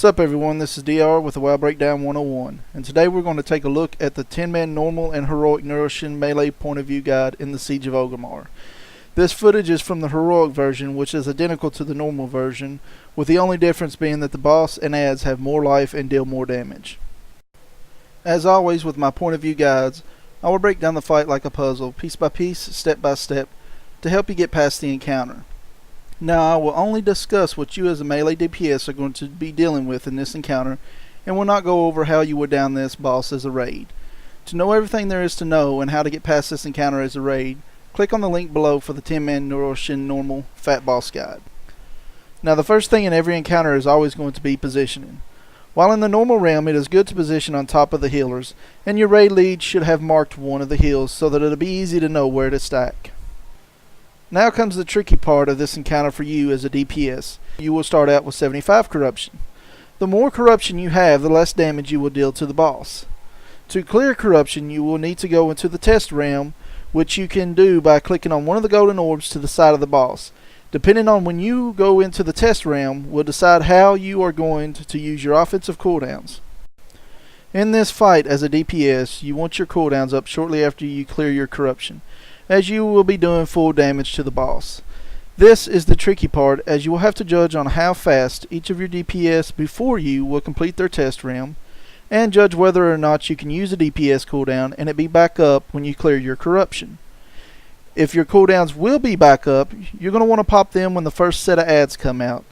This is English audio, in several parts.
What's up everyone, this is DR with the WoW Breakdown 101, and today we're going to take a look at the 10-man normal and heroic Norushen melee point of view guide in the Siege of Orgrimmar. This footage is from the heroic version, which is identical to the normal version, with the only difference being that the boss and adds have more life and deal more damage. As always with my point of view guides, I will break down the fight like a puzzle, piece by piece, step by step, to help you get past the encounter. Now I will only discuss what you as a melee DPS are going to be dealing with in this encounter, and will not go over how you would down this boss as a raid. To know everything there is to know and how to get past this encounter as a raid, click on the link below for the 10-man Norushen normal fat boss guide. Now the first thing in every encounter is always going to be positioning. While in the normal realm it is good to position on top of the healers, and your raid lead should have marked one of the heals so that it'll be easy to know where to stack. Now comes the tricky part of this encounter for you as a DPS. You will start out with 75 corruption. The more corruption you have, the less damage you will deal to the boss. To clear corruption, you will need to go into the test realm, which you can do by clicking on one of the golden orbs to the side of the boss. Depending on when you go into the test realm will decide how you are going to use your offensive cooldowns. In this fight as a DPS, you want your cooldowns up shortly after you clear your corruption, as you will be doing full damage to the boss. This is the tricky part, as you will have to judge on how fast each of your DPS before you will complete their test realm, and judge whether or not you can use a DPS cooldown and it be back up when you clear your corruption. If your cooldowns will be back up, you're going to want to pop them when the first set of adds come out.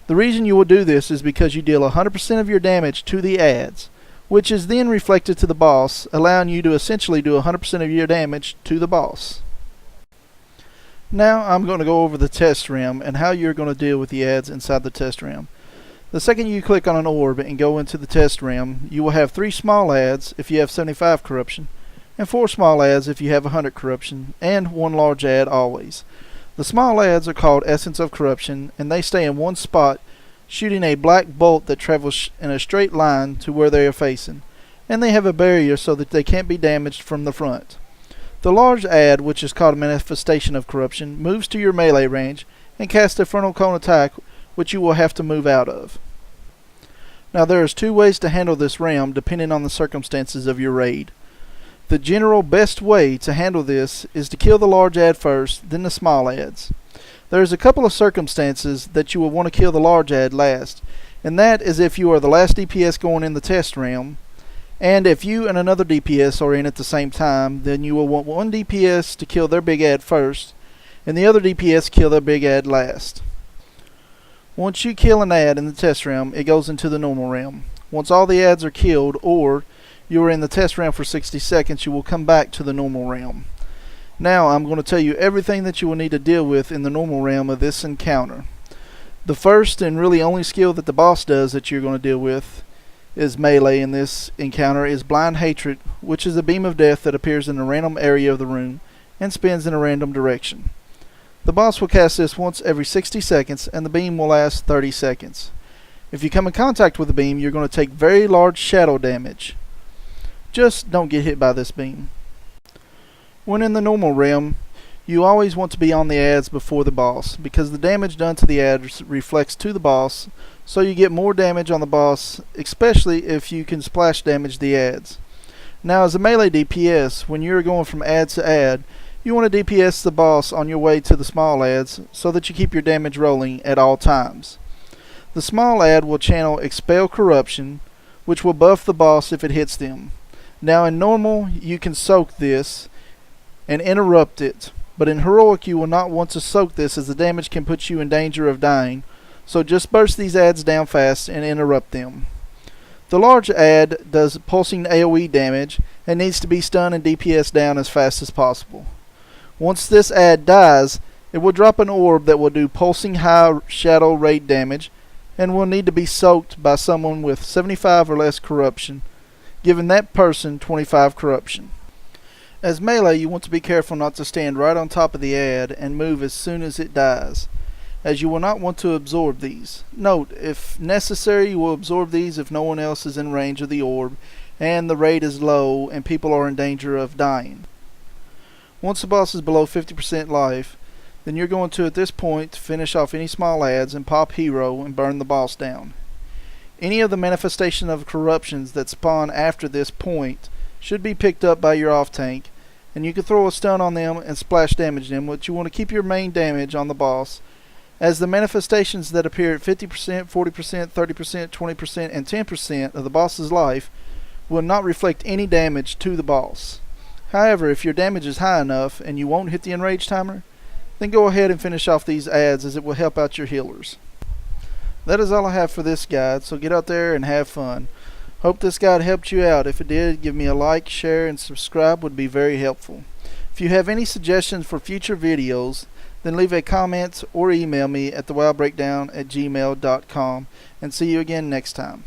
The reason you will do this is because you deal 100% of your damage to the adds, which is then reflected to the boss, allowing you to essentially do 100% of your damage to the boss. Now I'm going to go over the test realm and how you're going to deal with the adds inside the test realm. The second you click on an orb and go into the test realm, you will have 3 small adds if you have 75 corruption, and 4 small adds if you have 100 corruption, and 1 large add always. The small adds are called Essence of Corruption, and they stay in one spot, shooting a black bolt that travels in a straight line to where they are facing, and they have a barrier so that they can't be damaged from the front. The large add, which is called a Manifestation of Corruption, moves to your melee range and casts a frontal cone attack, which you will have to move out of. Now there is 2 ways to handle this realm depending on the circumstances of your raid. The general best way to handle this is to kill the large add first, then the small adds. There is a couple of circumstances that you will want to kill the large add last, and that is if you are the last DPS going in the test realm, and if you and another DPS are in at the same time, then you will want one DPS to kill their big add first, and the other DPS kill their big add last. Once you kill an add in the test realm, it goes into the normal realm. Once all the adds are killed, or you are in the test realm for 60 seconds, you will come back to the normal realm. Now I'm going to tell you everything that you will need to deal with in the normal realm of this encounter. The first and really only skill that the boss does that you're going to deal with is melee in this encounter is Blind Hatred, which is a beam of death that appears in a random area of the room and spins in a random direction. The boss will cast this once every 60 seconds and the beam will last 30 seconds. If you come in contact with the beam, you're going to take very large shadow damage. Just don't get hit by this beam. When in the normal realm, you always want to be on the adds before the boss, because the damage done to the adds reflects to the boss, so you get more damage on the boss, especially if you can splash damage the adds. Now as a melee DPS, when you're going from add to add, you want to DPS the boss on your way to the small adds, so that you keep your damage rolling at all times. The small add will channel Expel Corruption, which will buff the boss if it hits them. Now in normal, you can soak this and interrupt it, but in heroic you will not want to soak this, as the damage can put you in danger of dying, so just burst these adds down fast and interrupt them. The large add does pulsing AoE damage and needs to be stunned and DPS down as fast as possible. Once this add dies, it will drop an orb that will do pulsing high shadow rate damage and will need to be soaked by someone with 75 or less corruption, giving that person 25 corruption. As melee, you want to be careful not to stand right on top of the add and move as soon as it dies, as you will not want to absorb these. Note, if necessary, you will absorb these if no one else is in range of the orb and the rate is low and people are in danger of dying. Once the boss is below 50% life, then you're going to at this point finish off any small adds and pop hero and burn the boss down. Any of the manifestation of corruptions that spawn after this point should be picked up by your off tank, and you can throw a stun on them and splash damage them, but you want to keep your main damage on the boss, as the manifestations that appear at 50%, 40%, 30%, 20%, and 10% of the boss's life will not reflect any damage to the boss. However, if your damage is high enough and you won't hit the enrage timer, then go ahead and finish off these adds, as it will help out your healers. That is all I have for this guide, so get out there and have fun. Hope this guide helped you out. If it did, give me a like, share, and subscribe would be very helpful. If you have any suggestions for future videos, then leave a comment or email me at thewowbreakdown@gmail.com, and see you again next time.